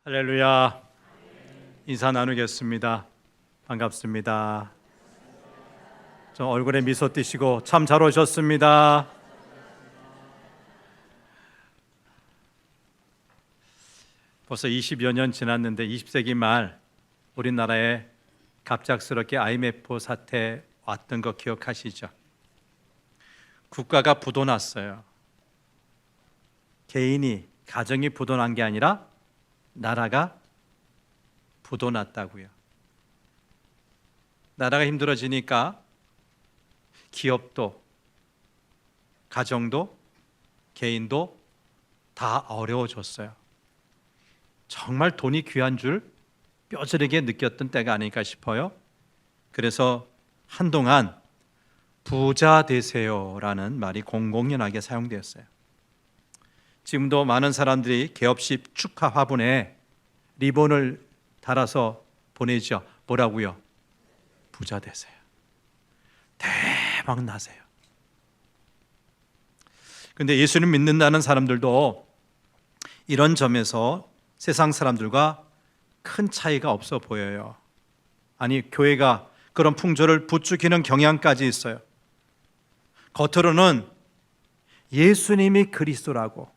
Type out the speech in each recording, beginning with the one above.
할렐루야. 인사 나누겠습니다. 반갑습니다. 저 얼굴에 미소 띄시고 참 잘 오셨습니다. 벌써 20여 년 지났는데 20세기 말 우리나라에 갑작스럽게 IMF 사태 왔던 거 기억하시죠? 국가가 부도났어요. 개인이, 가정이 부도난 게 아니라 나라가 부도났다고요. 나라가 힘들어지니까 기업도, 가정도, 개인도 다 어려워졌어요. 정말 돈이 귀한 줄 뼈저리게 느꼈던 때가 아닐까 싶어요. 그래서 한동안 부자 되세요라는 말이 공공연하게 사용되었어요. 지금도 많은 사람들이 개업식 축하 화분에 리본을 달아서 보내죠. 뭐라고요? 부자 되세요. 대박 나세요. 그런데 예수님 믿는다는 사람들도 이런 점에서 세상 사람들과 큰 차이가 없어 보여요. 아니, 교회가 그런 풍조를 부추기는 경향까지 있어요. 겉으로는 예수님이 그리스도라고,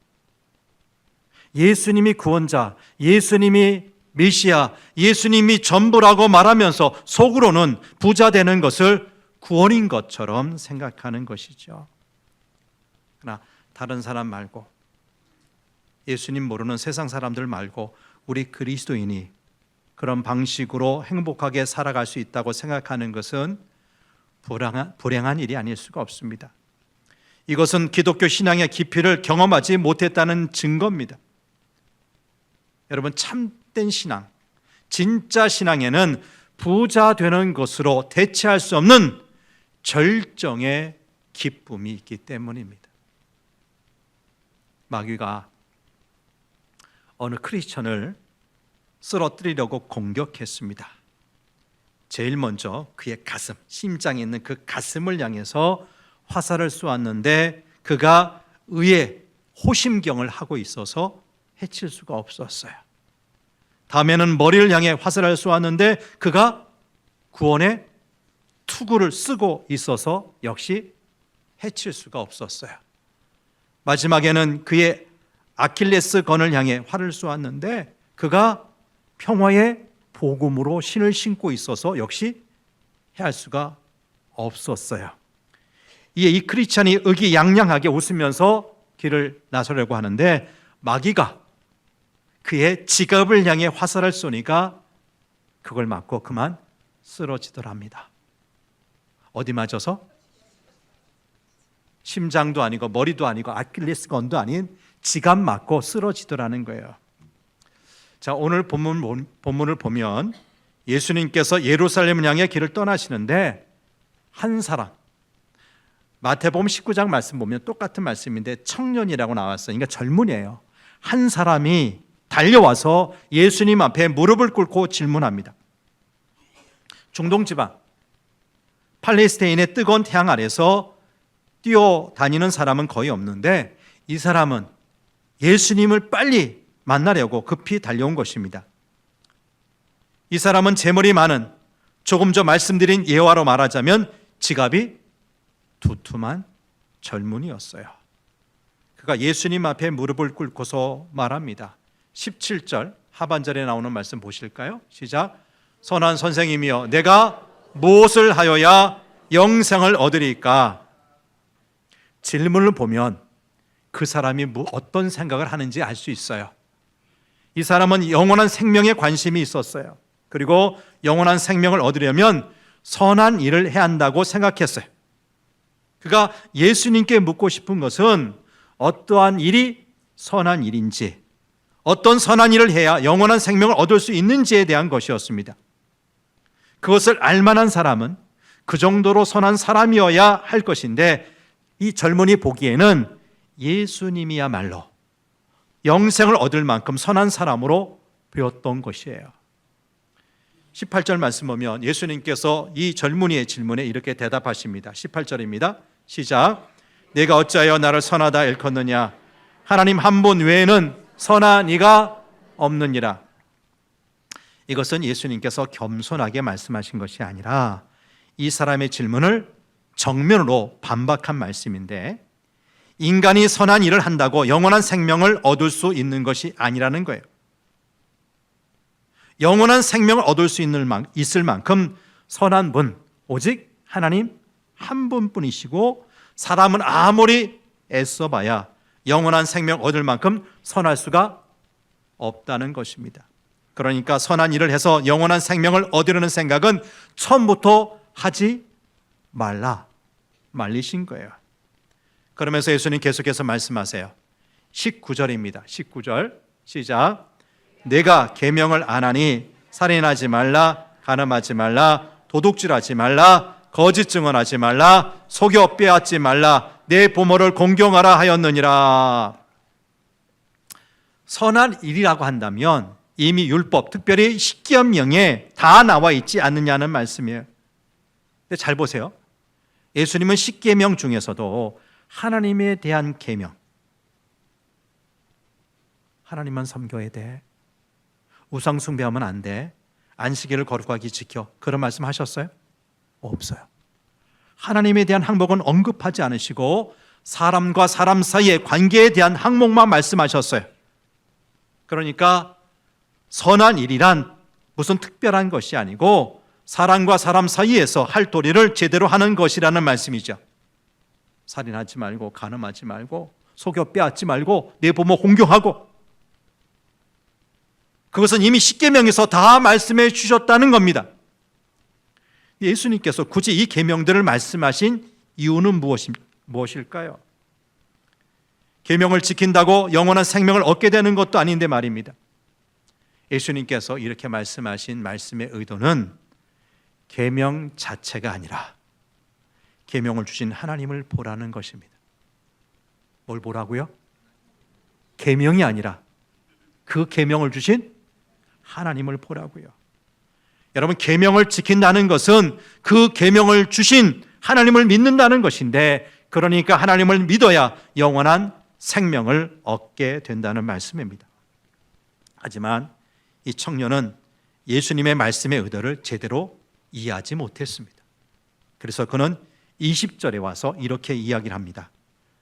예수님이 구원자, 예수님이 메시아, 예수님이 전부라고 말하면서 속으로는 부자 되는 것을 구원인 것처럼 생각하는 것이죠. 그러나 다른 사람 말고, 예수님 모르는 세상 사람들 말고 우리 그리스도인이 그런 방식으로 행복하게 살아갈 수 있다고 생각하는 것은 불행한 일이 아닐 수가 없습니다. 이것은 기독교 신앙의 깊이를 경험하지 못했다는 증거입니다. 여러분, 참된 신앙, 진짜 신앙에는 부자 되는 것으로 대체할 수 없는 절정의 기쁨이 있기 때문입니다. 마귀가 어느 크리스천을 쓰러뜨리려고 공격했습니다. 제일 먼저 그의 가슴, 심장에 있는 그 가슴을 향해서 화살을 쏘았는데 그가 의에 호심경을 하고 있어서 해칠 수가 없었어요. 다음에는 머리를 향해 화살을 쏘았는데 그가 구원의 투구를 쓰고 있어서 역시 해칠 수가 없었어요. 마지막에는 그의 아킬레스건을 향해 활을 쏘았는데 그가 평화의 복음으로 신을 신고 있어서 역시 해할 수가 없었어요. 이에 이 크리스찬이 의기양양하게 웃으면서 길을 나서려고 하는데 마귀가 그의 지갑을 향해 화살을 쏘니까 그걸 맞고 그만 쓰러지더랍니다. 어디 맞아서? 심장도 아니고 머리도 아니고 아킬레스건도 아닌 지갑 맞고 쓰러지더라는 거예요. 자, 오늘 본문을 보면 예수님께서 예루살렘을 향해 길을 떠나시는데 한 사람, 마태복음 19장 말씀 보면 똑같은 말씀인데 청년이라고 나왔어요. 그러니까 젊은이에요. 한 사람이 달려와서 예수님 앞에 무릎을 꿇고 질문합니다. 중동 지방 팔레스타인의 뜨거운 태양 아래서 뛰어다니는 사람은 거의 없는데 이 사람은 예수님을 빨리 만나려고 급히 달려온 것입니다. 이 사람은 재물이 많은, 조금 전 말씀드린 예화로 말하자면 지갑이 두툼한 젊은이였어요. 그가 예수님 앞에 무릎을 꿇고서 말합니다. 17절 하반절에 나오는 말씀 보실까요? 시작. 선한 선생님이여, 내가 무엇을 하여야 영생을 얻으리까? 질문을 보면 그 사람이 어떤 생각을 하는지 알 수 있어요. 이 사람은 영원한 생명에 관심이 있었어요. 그리고 영원한 생명을 얻으려면 선한 일을 해야 한다고 생각했어요. 그가 예수님께 묻고 싶은 것은 어떠한 일이 선한 일인지, 어떤 선한 일을 해야 영원한 생명을 얻을 수 있는지에 대한 것이었습니다. 그것을 알만한 사람은 그 정도로 선한 사람이어야 할 것인데 이 젊은이 보기에는 예수님이야말로 영생을 얻을 만큼 선한 사람으로 보였던 것이에요. 18절 말씀 보면 예수님께서 이 젊은이의 질문에 이렇게 대답하십니다. 18절입니다. 시작. 내가 어찌하여 나를 선하다 일컫느냐? 하나님 한 분 외에는 선한 이가 없느니라. 이것은 예수님께서 겸손하게 말씀하신 것이 아니라 이 사람의 질문을 정면으로 반박한 말씀인데, 인간이 선한 일을 한다고 영원한 생명을 얻을 수 있는 것이 아니라는 거예요. 영원한 생명을 얻을 수 있을 만큼 선한 분, 오직 하나님 한 분뿐이시고, 사람은 아무리 애써봐야 영원한 생명 얻을 만큼 선할 수가 없다는 것입니다. 그러니까 선한 일을 해서 영원한 생명을 얻으려는 생각은 처음부터 하지 말리신 거예요. 그러면서 예수님 계속해서 말씀하세요. 19절입니다. 19절 시작. 내가 계명을 안 하니 살인하지 말라, 간음하지 말라, 도둑질하지 말라, 거짓 증언하지 말라, 속여 빼앗지 말라, 내 부모를 공경하라 하였느니라. 선한 일이라고 한다면 이미 율법, 특별히 십계명에 다 나와 있지 않느냐는 말씀이에요. 근데 잘 보세요. 예수님은 십계명 중에서도 하나님에 대한 계명, 하나님만 섬겨야 돼, 우상 숭배하면 안 돼, 안식일을 거룩하게 지켜, 그런 말씀 하셨어요? 없어요. 하나님에 대한 항목은 언급하지 않으시고 사람과 사람 사이의 관계에 대한 항목만 말씀하셨어요. 그러니까 선한 일이란 무슨 특별한 것이 아니고 사람과 사람 사이에서 할 도리를 제대로 하는 것이라는 말씀이죠. 살인하지 말고, 간음하지 말고, 속여 빼앗지 말고, 내 부모 공경하고, 그것은 이미 십계명에서 다 말씀해 주셨다는 겁니다. 예수님께서 굳이 이 계명들을 말씀하신 이유는 무엇일까요? 계명을 지킨다고 영원한 생명을 얻게 되는 것도 아닌데 말입니다. 예수님께서 이렇게 말씀하신 말씀의 의도는 계명 자체가 아니라 계명을 주신 하나님을 보라는 것입니다. 뭘 보라고요? 계명이 아니라 그 계명을 주신 하나님을 보라고요. 여러분, 계명을 지킨다는 것은 그 계명을 주신 하나님을 믿는다는 것인데, 그러니까 하나님을 믿어야 영원한 생명을 얻게 된다는 말씀입니다. 하지만 이 청년은 예수님의 말씀의 의도를 제대로 이해하지 못했습니다. 그래서 그는 20절에 와서 이렇게 이야기를 합니다.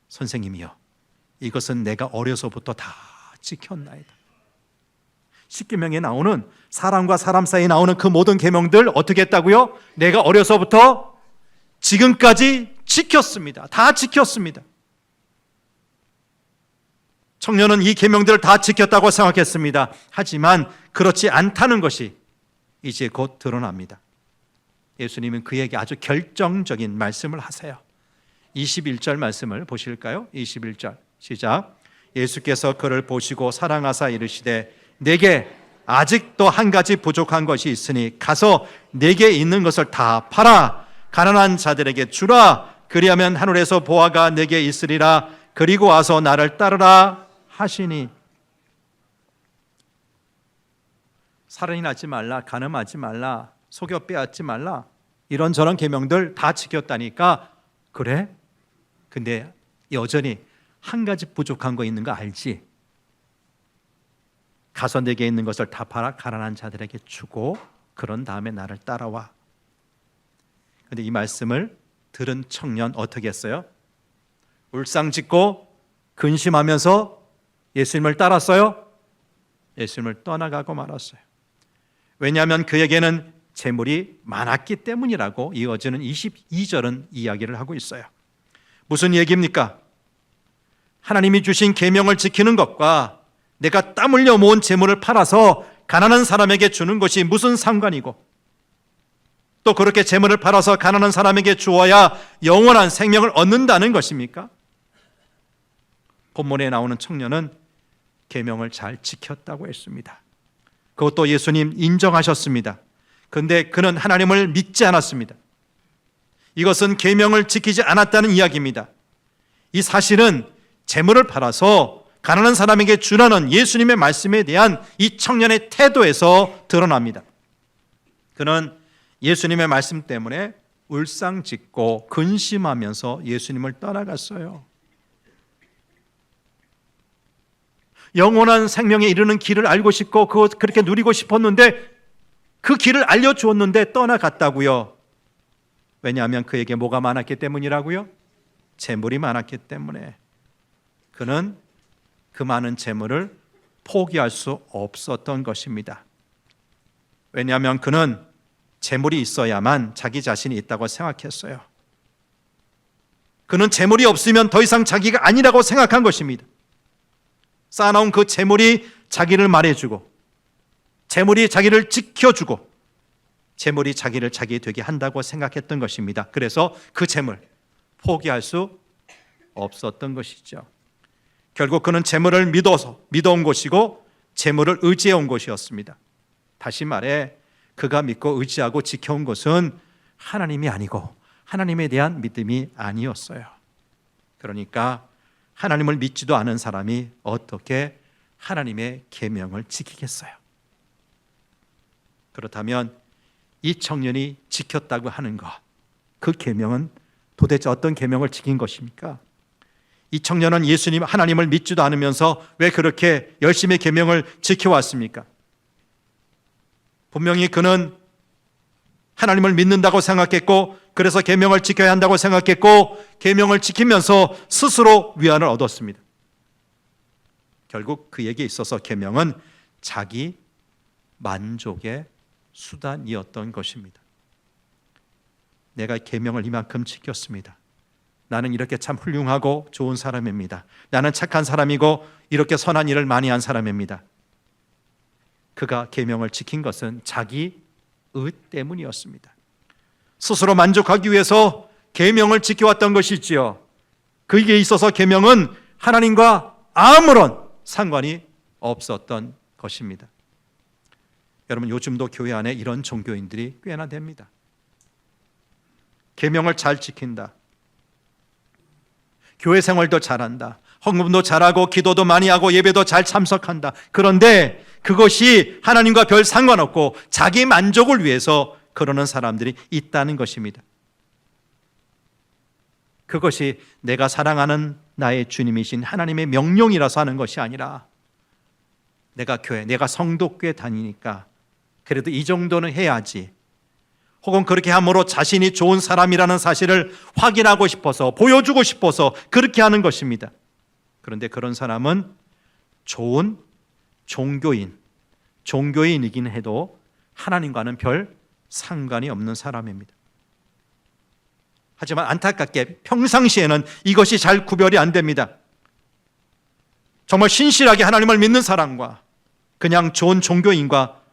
선생님이여, 이것은 내가 어려서부터 다 지켰나이다. 십계명에 나오는, 사람과 사람 사이에 나오는 그 모든 계명들 어떻게 했다고요? 내가 어려서부터 지금까지 지켰습니다. 다 지켰습니다. 청년은 이 계명들을 다 지켰다고 생각했습니다. 하지만 그렇지 않다는 것이 이제 곧 드러납니다. 예수님은 그에게 아주 결정적인 말씀을 하세요. 21절 말씀을 보실까요? 21절 시작. 예수께서 그를 보시고 사랑하사 이르시되 내게 아직도 한 가지 부족한 것이 있으니 가서 내게 있는 것을 다 팔아 가난한 자들에게 주라. 그리하면 하늘에서 보화가 내게 있으리라. 그리고 와서 나를 따르라 하시니. 살인하지 말라, 간음하지 말라, 속여 빼앗지 말라, 이런저런 계명들 다 지켰다니까. 그래? 근데 여전히 한 가지 부족한 거 있는 거 알지? 가서 내게 있는 것을 다 팔아 가난한 자들에게 주고 그런 다음에 나를 따라와. 근데 이 말씀을 들은 청년 어떻게 했어요? 울상짓고 근심하면서 예수님을 따랐어요? 예수님을 떠나가고 말았어요. 왜냐하면 그에게는 재물이 많았기 때문이라고 이어지는 22절은 이야기를 하고 있어요. 무슨 얘기입니까? 하나님이 주신 계명을 지키는 것과 내가 땀 흘려 모은 재물을 팔아서 가난한 사람에게 주는 것이 무슨 상관이고, 또 그렇게 재물을 팔아서 가난한 사람에게 주어야 영원한 생명을 얻는다는 것입니까? 본문에 나오는 청년은 계명을 잘 지켰다고 했습니다. 그것도 예수님 인정하셨습니다. 그런데 그는 하나님을 믿지 않았습니다. 이것은 계명을 지키지 않았다는 이야기입니다. 이 사실은 재물을 팔아서 가난한 사람에게 주라는 예수님의 말씀에 대한 이 청년의 태도에서 드러납니다. 그는 예수님의 말씀 때문에 울상짓고 근심하면서 예수님을 떠나갔어요. 영원한 생명에 이르는 길을 알고 싶고 그렇게 누리고 싶었는데 그 길을 알려주었는데 떠나갔다고요. 왜냐하면 그에게 뭐가 많았기 때문이라고요? 재물이 많았기 때문에. 그는 그 많은 재물을 포기할 수 없었던 것입니다. 왜냐하면 그는 재물이 있어야만 자기 자신이 있다고 생각했어요. 그는 재물이 없으면 더 이상 자기가 아니라고 생각한 것입니다. 쌓아놓은 그 재물이 자기를 말해주고, 재물이 자기를 지켜주고, 재물이 자기를 자기 되게 한다고 생각했던 것입니다. 그래서 그 재물 포기할 수 없었던 것이죠. 결국 그는 재물을 믿어온 것이고 재물을 의지해온 것이었습니다. 다시 말해 그가 믿고 의지하고 지켜온 것은 하나님이 아니고 하나님에 대한 믿음이 아니었어요. 그러니까 하나님을 믿지도 않은 사람이 어떻게 하나님의 계명을 지키겠어요? 그렇다면 이 청년이 지켰다고 하는 것, 그 계명은 도대체 어떤 계명을 지킨 것입니까? 이 청년은 예수님 하나님을 믿지도 않으면서 왜 그렇게 열심히 계명을 지켜왔습니까? 분명히 그는 하나님을 믿는다고 생각했고, 그래서 계명을 지켜야 한다고 생각했고, 계명을 지키면서 스스로 위안을 얻었습니다. 결국 그에게 있어서 계명은 자기 만족의 수단이었던 것입니다. 내가 계명을 이만큼 지켰습니다. 나는 이렇게 참 훌륭하고 좋은 사람입니다. 나는 착한 사람이고 이렇게 선한 일을 많이 한 사람입니다. 그가 계명을 지킨 것은 자기 의 때문이었습니다. 스스로 만족하기 위해서 계명을 지켜왔던 것이지요. 그에게 있어서 계명은 하나님과 아무런 상관이 없었던 것입니다. 여러분, 요즘도 교회 안에 이런 종교인들이 꽤나 됩니다. 계명을 잘 지킨다, 교회 생활도 잘한다, 헌금도 잘하고 기도도 많이 하고 예배도 잘 참석한다. 그런데 그것이 하나님과 별 상관없고 자기 만족을 위해서 그러는 사람들이 있다는 것입니다. 그것이 내가 사랑하는 나의 주님이신 하나님의 명령이라서 하는 것이 아니라, 내가 교회, 내가 성도교회 다니니까 그래도 이 정도는 해야지, 혹은 그렇게 함으로 자신이 좋은 사람이라는 사실을 확인하고 싶어서, 보여주고 싶어서 그렇게 하는 것입니다. 그런데 그런 사람은 좋은 종교인이긴 해도 하나님과는 별 상관이 없는 사람입니다. 하지만 안타깝게 평상시에는 이것이 잘 구별이 안 됩니다. 정말 신실하게 하나님을 믿는 사람과 그냥 좋은 종교인과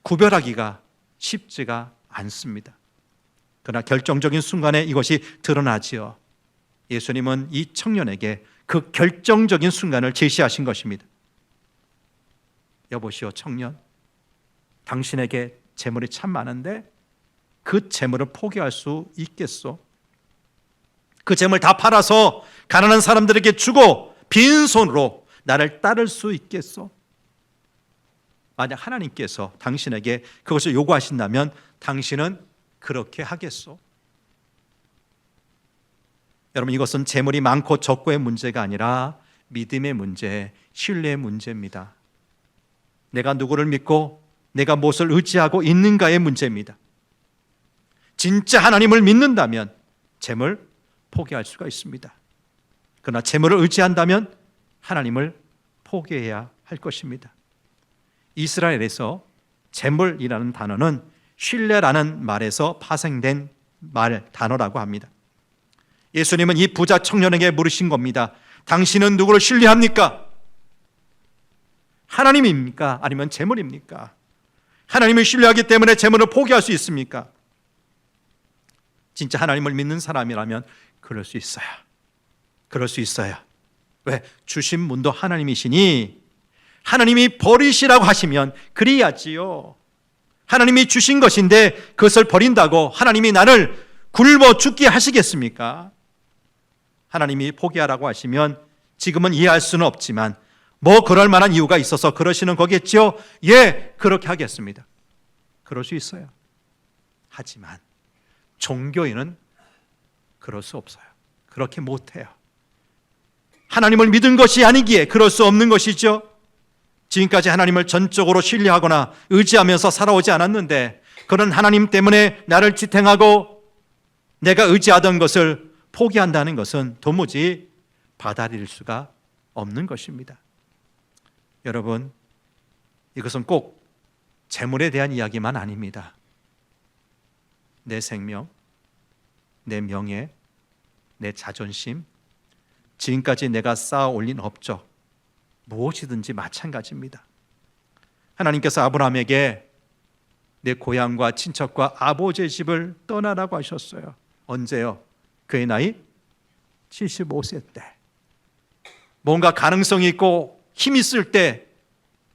구별하기가 쉽지가 않습니다. 그러나 결정적인 순간에 이것이 드러나지요. 예수님은 이 청년에게 그 결정적인 순간을 제시하신 것입니다. 여보시오 청년, 당신에게 재물이 참 많은데 그 재물을 포기할 수 있겠소? 그 재물 다 팔아서 가난한 사람들에게 주고 빈손으로 나를 따를 수 있겠소? 만약 하나님께서 당신에게 그것을 요구하신다면 당신은 그렇게 하겠소? 여러분, 이것은 재물이 많고 적고의 문제가 아니라 믿음의 문제, 신뢰의 문제입니다. 내가 누구를 믿고 내가 무엇을 의지하고 있는가의 문제입니다. 진짜 하나님을 믿는다면 재물 포기할 수가 있습니다. 그러나 재물을 의지한다면 하나님을 포기해야 할 것입니다. 이스라엘에서 재물이라는 단어는 신뢰라는 말에서 파생된 단어라고 합니다. 예수님은 이 부자 청년에게 물으신 겁니다. 당신은 누구를 신뢰합니까? 하나님입니까? 아니면 재물입니까? 하나님을 신뢰하기 때문에 재물을 포기할 수 있습니까? 진짜 하나님을 믿는 사람이라면 그럴 수 있어요. 그럴 수 있어요. 왜? 주신 분도 하나님이시니 하나님이 버리시라고 하시면 그래야지요. 하나님이 주신 것인데 그것을 버린다고 하나님이 나를 굶어 죽게 하시겠습니까? 하나님이 포기하라고 하시면 지금은 이해할 수는 없지만 뭐 그럴 만한 이유가 있어서 그러시는 거겠죠? 예, 그렇게 하겠습니다. 그럴 수 있어요. 하지만 종교인은 그럴 수 없어요. 그렇게 못해요. 하나님을 믿은 것이 아니기에 그럴 수 없는 것이죠. 지금까지 하나님을 전적으로 신뢰하거나 의지하면서 살아오지 않았는데 그런 하나님 때문에 나를 지탱하고 내가 의지하던 것을 포기한다는 것은 도무지 받아들일 수가 없는 것입니다. 여러분, 이것은 꼭 재물에 대한 이야기만 아닙니다. 내 생명, 내 명예, 내 자존심, 지금까지 내가 쌓아 올린 업적, 무엇이든지 마찬가지입니다. 하나님께서 아브라함에게 내 고향과 친척과 아버지의 집을 떠나라고 하셨어요. 언제요? 그의 나이 75세 때. 뭔가 가능성이 있고 힘 있을 때,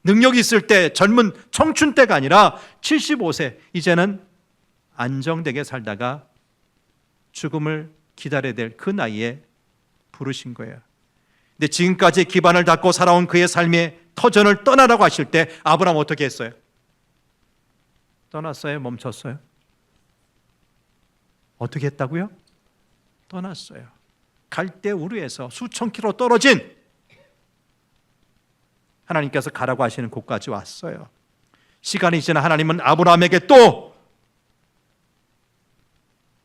능력이 있을 때, 젊은 청춘 때가 아니라 75세, 이제는 안정되게 살다가 죽음을 기다려야 될 그 나이에 부르신 거예요. 근데 지금까지 기반을 닦고 살아온 그의 삶의 터전을 떠나라고 하실 때 아브라함 어떻게 했어요? 떠났어요? 멈췄어요? 어떻게 했다고요? 떠났어요. 갈대 우르에서 수천 킬로 떨어진 하나님께서 가라고 하시는 곳까지 왔어요. 시간이 지나 하나님은 아브라함에게 또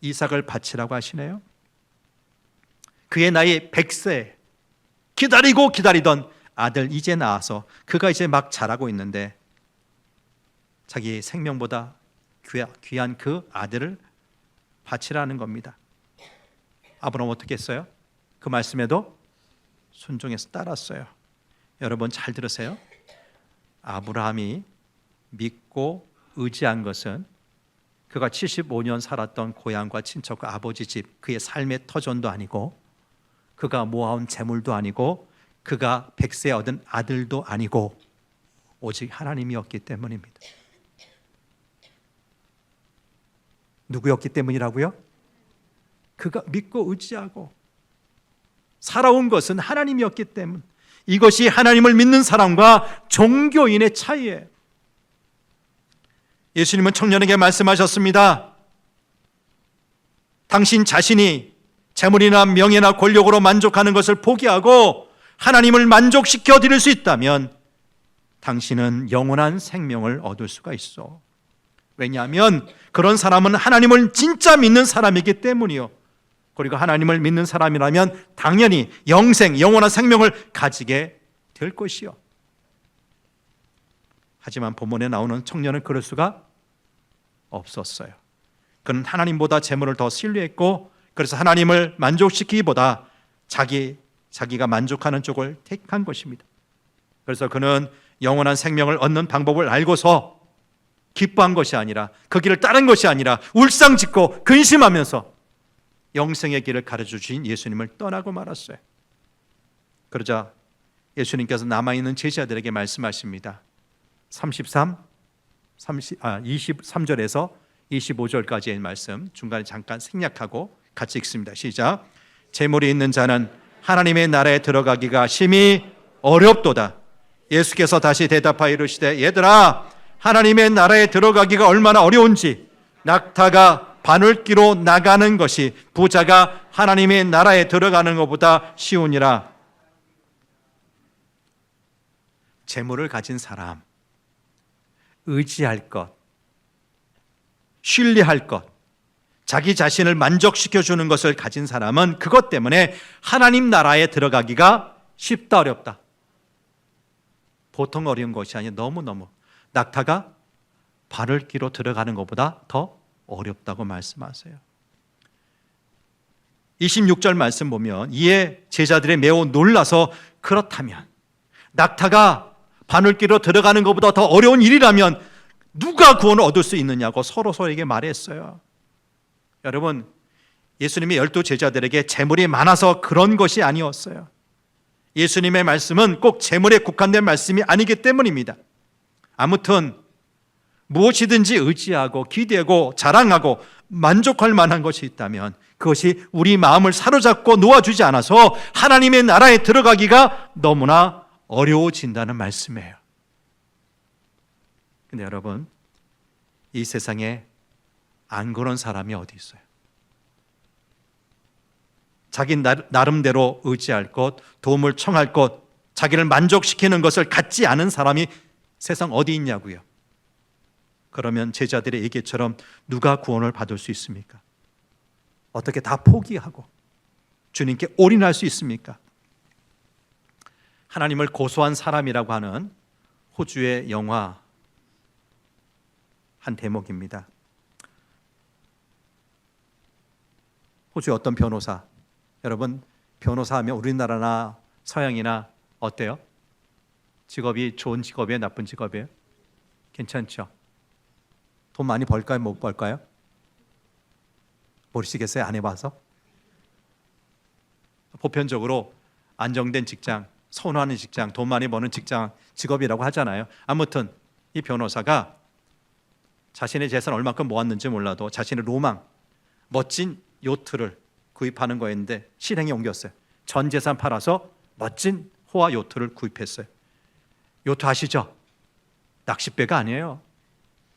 이삭을 바치라고 하시네요. 그의 나이 100세, 기다리고 기다리던 아들 이제 낳아서 그가 이제 막 자라고 있는데 자기 생명보다 귀한 그 아들을 바치라는 겁니다. 아브라함 어떻게 했어요? 그 말씀에도 순종해서 따랐어요. 여러분 잘 들으세요. 아브라함이 믿고 의지한 것은 그가 75년 살았던 고향과 친척과 아버지 집, 그의 삶의 터전도 아니고 그가 모아온 재물도 아니고 그가 100세에 얻은 아들도 아니고 오직 하나님이었기 때문입니다. 누구였기 때문이라고요? 그가 믿고 의지하고 살아온 것은 하나님이었기 때문. 이것이 하나님을 믿는 사람과 종교인의 차이예요. 예수님은 청년에게 말씀하셨습니다. 당신 자신이 재물이나 명예나 권력으로 만족하는 것을 포기하고 하나님을 만족시켜 드릴 수 있다면 당신은 영원한 생명을 얻을 수가 있어. 왜냐하면 그런 사람은 하나님을 진짜 믿는 사람이기 때문이요. 그리고 하나님을 믿는 사람이라면 당연히 영생, 영원한 생명을 가지게 될 것이요. 하지만 본문에 나오는 청년은 그럴 수가 없었어요. 그는 하나님보다 재물을 더 신뢰했고 그래서 하나님을 만족시키기보다 자기가 만족하는 쪽을 택한 것입니다. 그래서 그는 영원한 생명을 얻는 방법을 알고서 기뻐한 것이 아니라 그 길을 따른 것이 아니라 울상짓고 근심하면서 영생의 길을 가르쳐 주신 예수님을 떠나고 말았어요. 그러자 예수님께서 남아있는 제자들에게 말씀하십니다. 23절에서 25절까지의 말씀 중간에 잠깐 생략하고 같이 읽습니다. 시작. 재물이 있는 자는 하나님의 나라에 들어가기가 심히 어렵도다. 예수께서 다시 대답하여 이르시되 얘들아 하나님의 나라에 들어가기가 얼마나 어려운지 낙타가 바늘기로 나가는 것이 부자가 하나님의 나라에 들어가는 것보다 쉬우니라. 재물을 가진 사람, 의지할 것, 신뢰할 것, 자기 자신을 만족시켜주는 것을 가진 사람은 그것 때문에 하나님 나라에 들어가기가 쉽다 어렵다. 보통 어려운 것이 아니라 너무너무 낙타가 바늘기로 들어가는 것보다 더 어렵다고 말씀하세요. 26절 말씀 보면 이에 제자들이 매우 놀라서 그렇다면 낙타가 바늘기로 들어가는 것보다 더 어려운 일이라면 누가 구원을 얻을 수 있느냐고 서로에게 말했어요. 여러분, 예수님이 12 제자들에게 재물이 많아서 그런 것이 아니었어요. 예수님의 말씀은 꼭 재물에 국한된 말씀이 아니기 때문입니다. 아무튼 무엇이든지 의지하고 기대고 자랑하고 만족할 만한 것이 있다면 그것이 우리 마음을 사로잡고 놓아주지 않아서 하나님의 나라에 들어가기가 너무나 어려워진다는 말씀이에요. 근데 여러분, 이 세상에 안 그런 사람이 어디 있어요? 자기 나름대로 의지할 것, 도움을 청할 것, 자기를 만족시키는 것을 갖지 않은 사람이 세상 어디 있냐고요? 그러면 제자들의 얘기처럼 누가 구원을 받을 수 있습니까? 어떻게 다 포기하고 주님께 올인할 수 있습니까? 하나님을 고소한 사람이라고 하는 호주의 영화 한 대목입니다. 호주의 어떤 변호사, 여러분 변호사 하면 우리나라나 서양이나 어때요? 직업이 좋은 직업이에요? 나쁜 직업이에요? 괜찮죠? 돈 많이 벌까요? 못 벌까요? 모르시겠어요? 안 해봐서? 보편적으로 안정된 직장, 선호하는 직장, 돈 많이 버는 직장, 직업이라고 하잖아요. 아무튼 이 변호사가 자신의 재산 얼마큼 모았는지 몰라도 자신의 로망, 멋진 요트를 구입하는 거였는데 실행에 옮겼어요. 전 재산 팔아서 멋진 호화 요트를 구입했어요. 요트 아시죠? 낚싯배가 아니에요.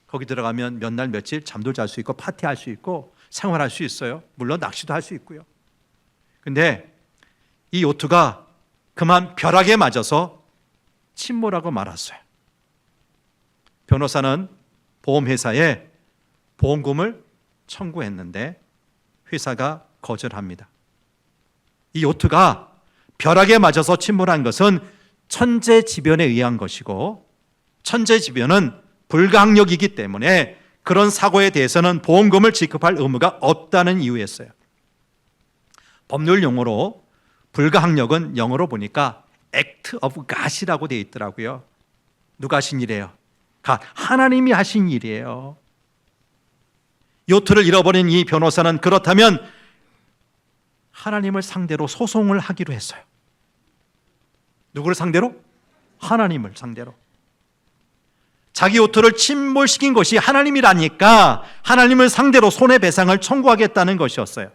거기 들어가면 몇 날 며칠 잠도 잘 수 있고 파티할 수 있고 생활할 수 있어요. 물론 낚시도 할 수 있고요. 근데 이 요트가 그만 벼락에 맞아서 침몰하고 말았어요. 변호사는 보험회사에 보험금을 청구했는데 회사가 거절합니다. 이 요트가 벼락에 맞아서 침몰한 것은 천재지변에 의한 것이고 천재지변은 불가항력이기 때문에 그런 사고에 대해서는 보험금을 지급할 의무가 없다는 이유였어요. 법률 용어로 불가항력은 영어로 보니까 act of God이라고 되어 있더라고요. 누가 하신 일이에요? God, 하나님이 하신 일이에요. 요트를 잃어버린 이 변호사는 그렇다면 하나님을 상대로 소송을 하기로 했어요. 누구를 상대로? 하나님을 상대로. 자기 요트를 침몰시킨 것이 하나님이라니까 하나님을 상대로 손해배상을 청구하겠다는 것이었어요.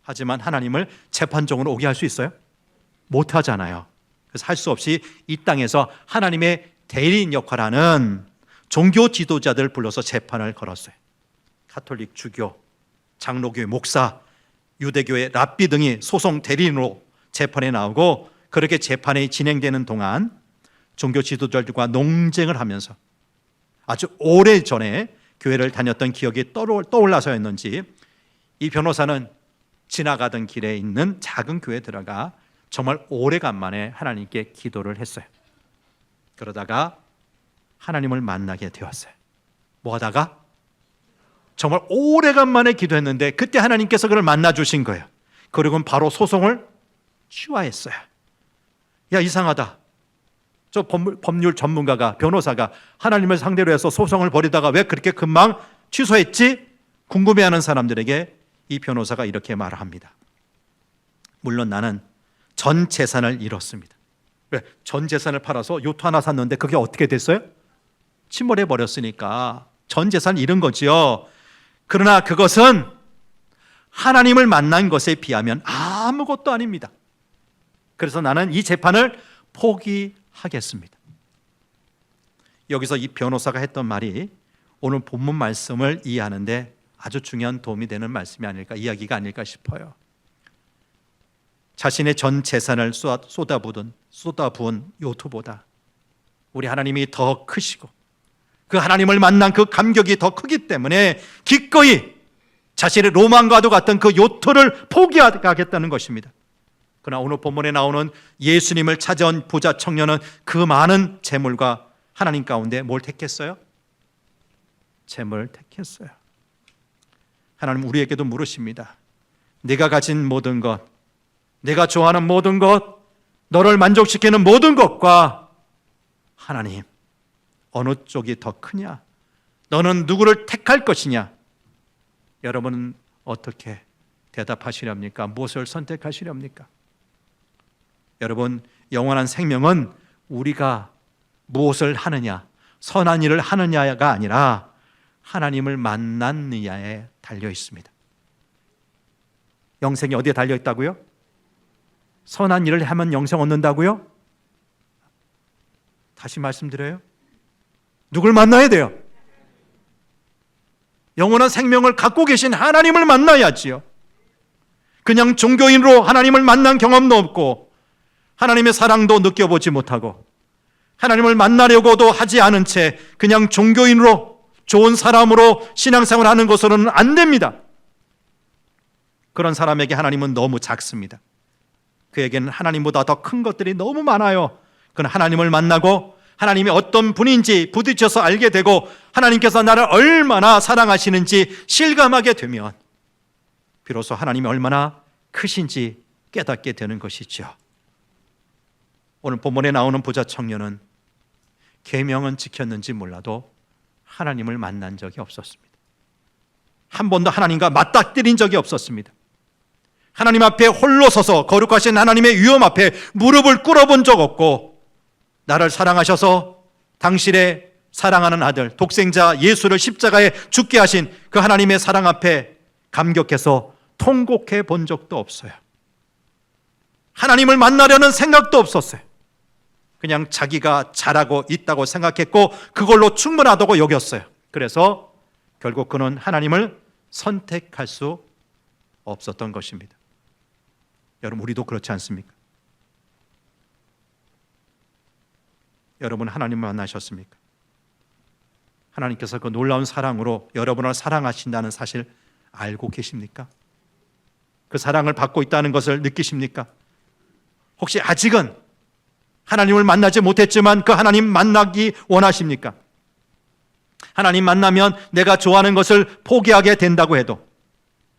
하지만 하나님을 재판정으로 오게 할 수 있어요? 못하잖아요. 그래서 할 수 없이 이 땅에서 하나님의 대리인 역할하는 종교 지도자들 불러서 재판을 걸었어요. 가톨릭, 주교, 장로교회 목사, 유대교회 랍비 등이 소송 대리인으로 재판에 나오고 그렇게 재판이 진행되는 동안 종교 지도자들과 논쟁을 하면서 아주 오래전에 교회를 다녔던 기억이 떠올라서였는지 이 변호사는 지나가던 길에 있는 작은 교회에 들어가 정말 오래간만에 하나님께 기도를 했어요. 그러다가 하나님을 만나게 되었어요. 뭐 하다가? 정말 오래간만에 기도했는데 그때 하나님께서 그를 만나 주신 거예요. 그리고는 바로 소송을 취하했어요. 야, 이상하다. 저 법률 전문가가, 변호사가 하나님을 상대로 해서 소송을 벌이다가 왜 그렇게 금방 취소했지? 궁금해하는 사람들에게 이 변호사가 이렇게 말합니다. 물론 나는 전 재산을 잃었습니다. 왜? 전 재산을 팔아서 요트 하나 샀는데 그게 어떻게 됐어요? 침몰해 버렸으니까 전 재산을 잃은 거지요. 그러나 그것은 하나님을 만난 것에 비하면 아무것도 아닙니다. 그래서 나는 이 재판을 포기하겠습니다. 여기서 이 변호사가 했던 말이 오늘 본문 말씀을 이해하는데 아주 중요한 도움이 되는 말씀이 아닐까, 이야기가 아닐까 싶어요. 자신의 전 재산을 쏟아부은 요트보다 우리 하나님이 더 크시고 그 하나님을 만난 그 감격이 더 크기 때문에 기꺼이 자신의 로망과도 같은 그 요트를 포기하겠다는 것입니다. 그러나 오늘 본문에 나오는 예수님을 찾아온 부자 청년은 그 많은 재물과 하나님 가운데 뭘 택했어요? 재물을 택했어요. 하나님 우리에게도 물으십니다. 네가 가진 모든 것, 내가 좋아하는 모든 것, 너를 만족시키는 모든 것과 하나님 어느 쪽이 더 크냐? 너는 누구를 택할 것이냐? 여러분은 어떻게 대답하시렵니까? 무엇을 선택하시렵니까? 여러분, 영원한 생명은 우리가 무엇을 하느냐, 선한 일을 하느냐가 아니라 하나님을 만났느냐에 달려 있습니다. 영생이 어디에 달려 있다고요? 선한 일을 하면 영생 얻는다고요? 다시 말씀드려요. 누굴 만나야 돼요? 영원한 생명을 갖고 계신 하나님을 만나야지요. 그냥 종교인으로 하나님을 만난 경험도 없고 하나님의 사랑도 느껴보지 못하고 하나님을 만나려고도 하지 않은 채 그냥 종교인으로 좋은 사람으로 신앙생활 하는 것으로는 안 됩니다. 그런 사람에게 하나님은 너무 작습니다. 그에게는 하나님보다 더 큰 것들이 너무 많아요. 그는 하나님을 만나고 하나님이 어떤 분인지 부딪혀서 알게 되고 하나님께서 나를 얼마나 사랑하시는지 실감하게 되면 비로소 하나님이 얼마나 크신지 깨닫게 되는 것이죠. 오늘 본문에 나오는 부자 청년은 계명은 지켰는지 몰라도 하나님을 만난 적이 없었습니다. 한 번도 하나님과 맞닥뜨린 적이 없었습니다. 하나님 앞에 홀로 서서 거룩하신 하나님의 위엄 앞에 무릎을 꿇어본 적 없고 나를 사랑하셔서 당신의 사랑하는 아들 독생자 예수를 십자가에 죽게 하신 그 하나님의 사랑 앞에 감격해서 통곡해 본 적도 없어요. 하나님을 만나려는 생각도 없었어요. 그냥 자기가 잘하고 있다고 생각했고 그걸로 충분하다고 여겼어요. 그래서 결국 그는 하나님을 선택할 수 없었던 것입니다. 여러분, 우리도 그렇지 않습니까? 여러분, 하나님을 만나셨습니까? 하나님께서 그 놀라운 사랑으로 여러분을 사랑하신다는 사실 알고 계십니까? 그 사랑을 받고 있다는 것을 느끼십니까? 혹시 아직은 하나님을 만나지 못했지만 그 하나님 만나기 원하십니까? 하나님 만나면 내가 좋아하는 것을 포기하게 된다고 해도,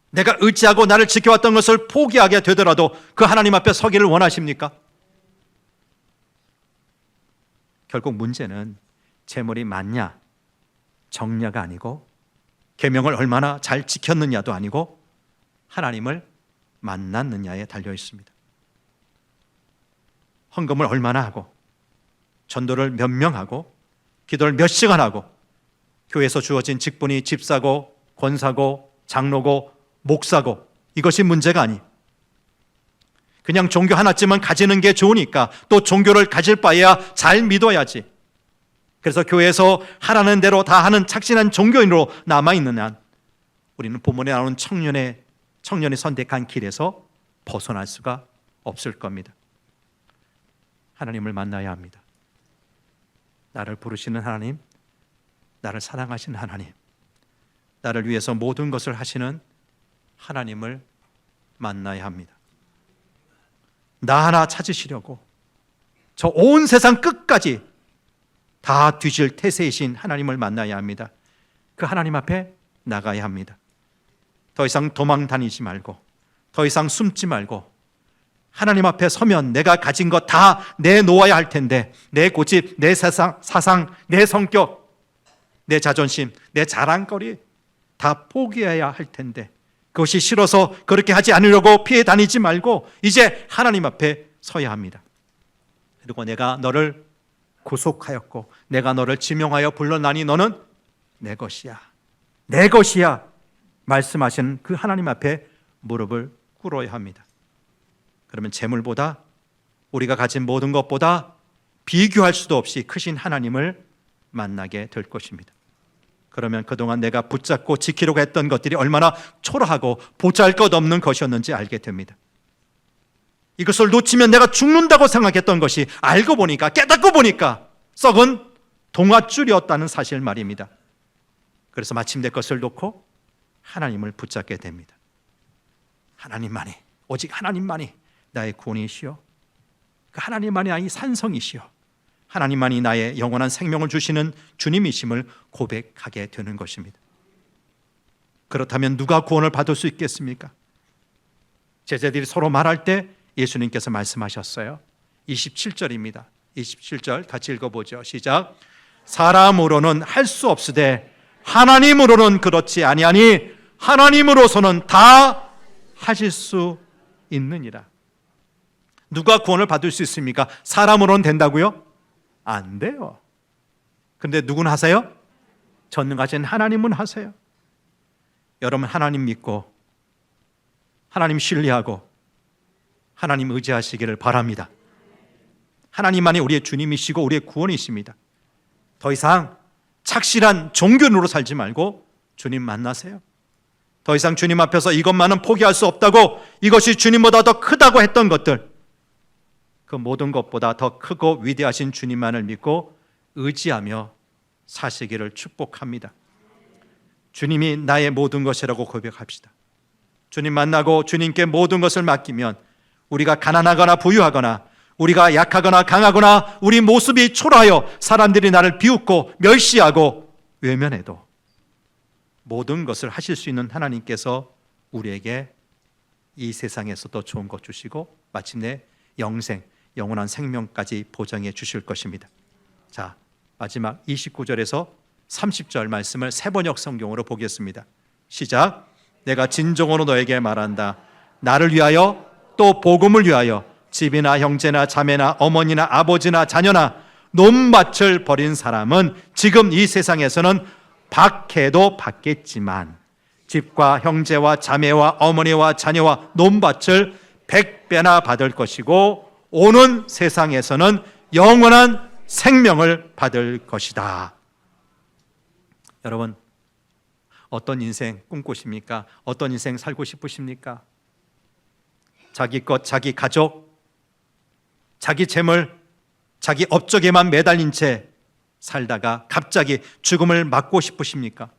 내가 의지하고 나를 지켜왔던 것을 포기하게 되더라도 그 하나님 앞에 서기를 원하십니까? 결국 문제는 재물이 많냐 적냐가 아니고 계명을 얼마나 잘 지켰느냐도 아니고 하나님을 만났느냐에 달려 있습니다. 헌금을 얼마나 하고 전도를 몇 명 하고 기도를 몇 시간 하고 교회에서 주어진 직분이 집사고 권사고 장로고 목사고 이것이 문제가 아니, 그냥 종교 하나쯤은 가지는 게 좋으니까 또 종교를 가질 바에야 잘 믿어야지. 그래서 교회에서 하라는 대로 다 하는 착신한 종교인으로 남아있는 한 우리는 본문에 나오는 청년이 선택한 길에서 벗어날 수가 없을 겁니다. 하나님을 만나야 합니다. 나를 부르시는 하나님, 나를 사랑하시는 하나님, 나를 위해서 모든 것을 하시는 하나님을 만나야 합니다. 나 하나 찾으시려고 저 온 세상 끝까지 다 뒤질 태세이신 하나님을 만나야 합니다. 그 하나님 앞에 나가야 합니다. 더 이상 도망 다니지 말고 더 이상 숨지 말고 하나님 앞에 서면 내가 가진 것 다 내놓아야 할 텐데, 내 고집, 내 사상, 내 성격, 내 자존심, 내 자랑거리 다 포기해야 할 텐데 그것이 싫어서 그렇게 하지 않으려고 피해 다니지 말고 이제 하나님 앞에 서야 합니다. 그리고 내가 너를 구속하였고 내가 너를 지명하여 불러나니 너는 내 것이야, 내 것이야 말씀하시는 그 하나님 앞에 무릎을 꿇어야 합니다. 그러면 재물보다, 우리가 가진 모든 것보다 비교할 수도 없이 크신 하나님을 만나게 될 것입니다. 그러면 그동안 내가 붙잡고 지키려고 했던 것들이 얼마나 초라하고 보잘것없는 것이었는지 알게 됩니다. 이것을 놓치면 내가 죽는다고 생각했던 것이 알고 보니까, 깨닫고 보니까 썩은 동아줄이었다는 사실 말입니다. 그래서 마침 내 것을 놓고 하나님을 붙잡게 됩니다. 하나님만이, 오직 하나님만이 나의 구원이시여, 그 하나님만이 나의 산성이시여, 하나님만이 나의 영원한 생명을 주시는 주님이심을 고백하게 되는 것입니다. 그렇다면 누가 구원을 받을 수 있겠습니까? 제자들이 서로 말할 때 예수님께서 말씀하셨어요. 27절입니다. 27절 같이 읽어보죠. 시작. 사람으로는 할 수 없으되 하나님으로는 그렇지 아니하니 하나님으로서는 다 하실 수 있느니라. 누가 구원을 받을 수 있습니까? 사람으로는 된다고요? 안 돼요. 그런데 누구는 하세요? 전능하신 하나님은 하세요. 여러분, 하나님 믿고 하나님 신뢰하고 하나님 의지하시기를 바랍니다. 하나님만이 우리의 주님이시고 우리의 구원이십니다. 더 이상 착실한 종교인으로 살지 말고 주님 만나세요. 더 이상 주님 앞에서 이것만은 포기할 수 없다고, 이것이 주님보다 더 크다고 했던 것들, 그 모든 것보다 더 크고 위대하신 주님만을 믿고 의지하며 사시기를 축복합니다. 주님이 나의 모든 것이라고 고백합시다. 주님 만나고 주님께 모든 것을 맡기면 우리가 가난하거나 부유하거나 우리가 약하거나 강하거나 우리 모습이 초라하여 사람들이 나를 비웃고 멸시하고 외면해도 모든 것을 하실 수 있는 하나님께서 우리에게 이 세상에서도 좋은 것 주시고 마침내 영생, 영원한 생명까지 보장해 주실 것입니다. 자, 마지막 29절에서 30절 말씀을 세번역 성경으로 보겠습니다. 시작. 내가 진정으로 너에게 말한다. 나를 위하여 또 복음을 위하여 집이나 형제나 자매나 어머니나 아버지나 자녀나 논밭을 버린 사람은 지금 이 세상에서는 박해도 받겠지만 집과 형제와 자매와 어머니와 자녀와 논밭을 100배나 받을 것이고 오는 세상에서는 영원한 생명을 받을 것이다. 여러분, 어떤 인생 꿈꾸십니까? 어떤 인생 살고 싶으십니까? 자기 것, 자기 가족, 자기 재물, 자기 업적에만 매달린 채 살다가 갑자기 죽음을 맞고 싶으십니까?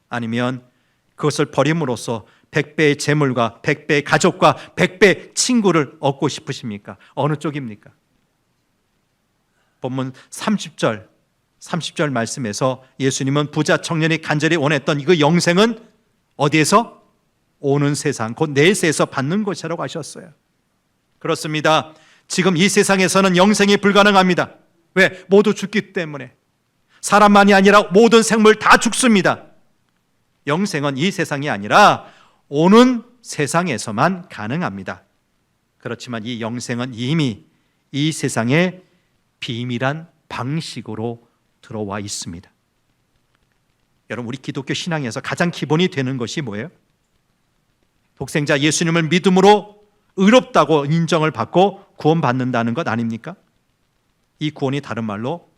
아니면 그것을 버림으로써 100배의 재물과 100배의 가족과 100배의 친구를 얻고 싶으십니까? 어느 쪽입니까? 본문 30절 말씀에서 예수님은 부자 청년이 간절히 원했던 그 영생은 어디에서? 오는 세상, 곧 내세에서 받는 것이라고 하셨어요. 그렇습니다. 지금 이 세상에서는 영생이 불가능합니다. 왜? 모두 죽기 때문에. 사람만이 아니라 모든 생물 다 죽습니다. 영생은 이 세상이 아니라 오는 세상에서만 가능합니다. 그렇지만 이 영생은 이미 이 세상의 비밀한 방식으로 들어와 있습니다. 여러분, 우리 기독교 신앙에서 가장 기본이 되는 것이 뭐예요? 독생자 예수님을 믿음으로 의롭다고 인정을 받고 구원받는다는 것 아닙니까? 이 구원이 다른 말로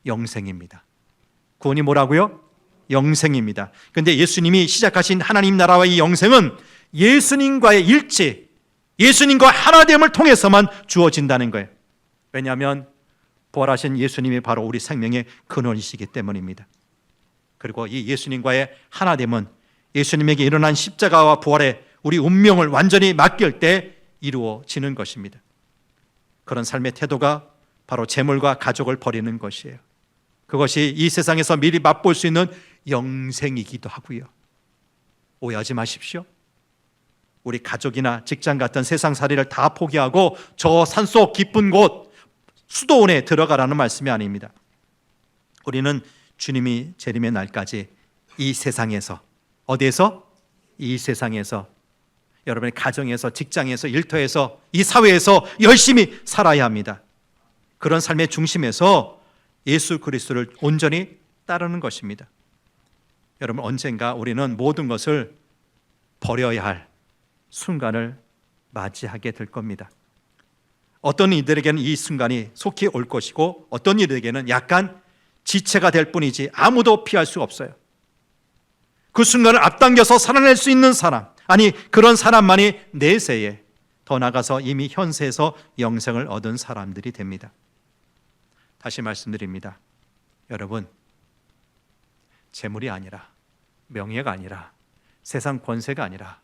영생입니다. 구원이 뭐라고요? 영생입니다. 그런데 예수님이 시작하신 하나님 나라와의 영생은 예수님과의 일치, 예수님과 하나됨을 통해서만 주어진다는 거예요. 왜냐하면 부활하신 예수님이 바로 우리 생명의 근원이시기 때문입니다. 그리고 이 예수님과의 하나됨은 예수님에게 일어난 십자가와 부활에 우리 운명을 완전히 맡길 때 이루어지는 것입니다. 그런 삶의 태도가 바로 재물과 가족을 버리는 것이에요. 그것이 이 세상에서 미리 맛볼 수 있는 영생이기도 하고요. 오해하지 마십시오. 우리 가족이나 직장 같은 세상살이를 다 포기하고 저 산속 깊은 곳 수도원에 들어가라는 말씀이 아닙니다. 우리는 주님이 재림의 날까지 이 세상에서, 어디에서? 이 세상에서, 여러분의 가정에서, 직장에서, 일터에서, 이 사회에서 열심히 살아야 합니다. 그런 삶의 중심에서 예수 그리스도를 온전히 따르는 것입니다. 여러분, 언젠가 우리는 모든 것을 버려야 할 순간을 맞이하게 될 겁니다. 어떤 이들에게는 이 순간이 속히 올 것이고 어떤 이들에게는 약간 지체가 될 뿐이지 아무도 피할 수 없어요. 그 순간을 앞당겨서 살아낼 수 있는 사람, 아니 그런 사람만이 내세에, 더 나아가서 이미 현세에서 영생을 얻은 사람들이 됩니다. 다시 말씀드립니다. 여러분, 재물이 아니라, 명예가 아니라, 세상 권세가 아니라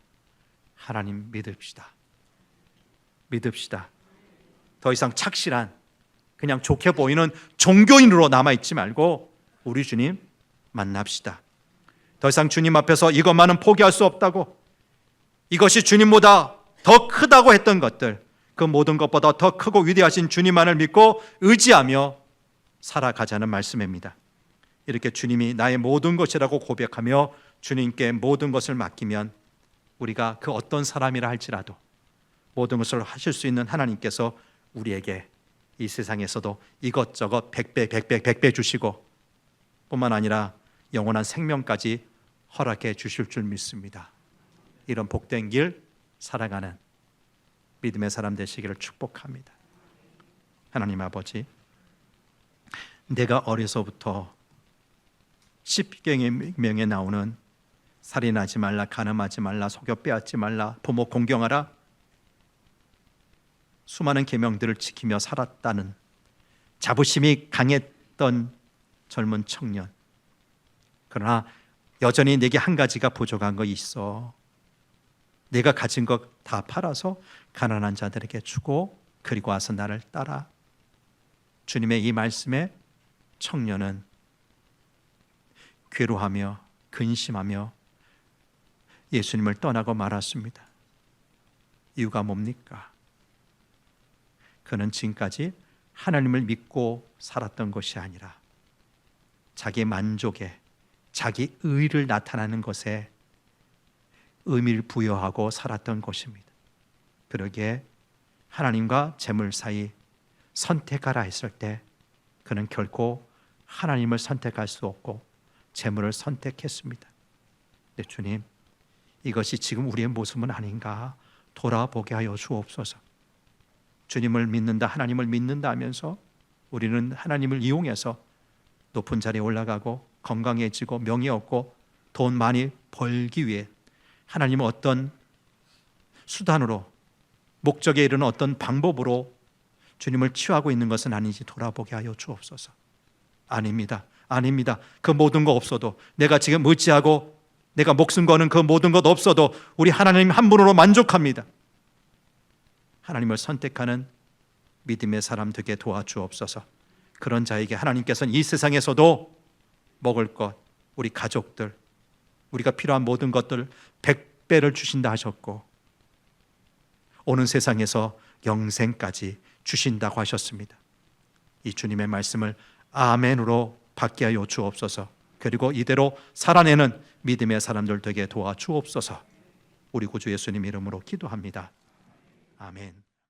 하나님 믿읍시다. 믿읍시다. 더 이상 착실한, 그냥 좋게 보이는 종교인으로 남아있지 말고 우리 주님 만납시다. 더 이상 주님 앞에서 이것만은 포기할 수 없다고, 이것이 주님보다 더 크다고 했던 것들, 그 모든 것보다 더 크고 위대하신 주님만을 믿고 의지하며 살아가자는 말씀입니다. 이렇게 주님이 나의 모든 것이라고 고백하며 주님께 모든 것을 맡기면 우리가 그 어떤 사람이라 할지라도 모든 것을 하실 수 있는 하나님께서 우리에게 이 세상에서도 이것저것 100배 주시고 뿐만 아니라 영원한 생명까지 허락해 주실 줄 믿습니다. 이런 복된 길 살아가는 믿음의 사람 되시기를 축복합니다. 하나님 아버지, 내가 어려서부터 십계명에 나오는 살인하지 말라, 간음하지 말라, 속여 빼앗지 말라, 부모 공경하라, 수많은 계명들을 지키며 살았다는 자부심이 강했던 젊은 청년, 그러나 여전히 내게 한 가지가 부족한 거 있어. 내가 가진 것 다 팔아서 가난한 자들에게 주고 그리고 와서 나를 따라. 주님의 이 말씀에 청년은 괴로워하며 근심하며 예수님을 떠나고 말았습니다. 이유가 뭡니까? 그는 지금까지 하나님을 믿고 살았던 것이 아니라 자기 만족에, 자기 의를 나타내는 것에 의미를 부여하고 살았던 것입니다. 그러기에 하나님과 재물 사이 선택하라 했을 때 그는 결코 하나님을 선택할 수 없고 재물을 선택했습니다. 네, 주님, 이것이 지금 우리의 모습은 아닌가 돌아보게 하여 주옵소서. 주님을 믿는다, 하나님을 믿는다 하면서 우리는 하나님을 이용해서 높은 자리에 올라가고 건강해지고 명예 얻고 돈 많이 벌기 위해 하나님은 어떤 수단으로, 목적에 이르는 어떤 방법으로 주님을 취하고 있는 것은 아닌지 돌아보게 하여 주옵소서. 아닙니다. 아닙니다. 그 모든 거 없어도, 내가 지금 의지하고 내가 목숨 거는 그 모든 것 없어도 우리 하나님 한 분으로 만족합니다. 하나님을 선택하는 믿음의 사람 되게 도와주옵소서. 그런 자에게 하나님께서는 이 세상에서도 먹을 것, 우리 가족들, 우리가 필요한 모든 것들 100배를 주신다 하셨고 오는 세상에서 영생까지 주신다고 하셨습니다. 이 주님의 말씀을 아멘으로 받게 하여 주옵소서. 그리고 이대로 살아내는 믿음의 사람들 되게 도와주옵소서. 우리 구주 예수님 이름으로 기도합니다. 아멘.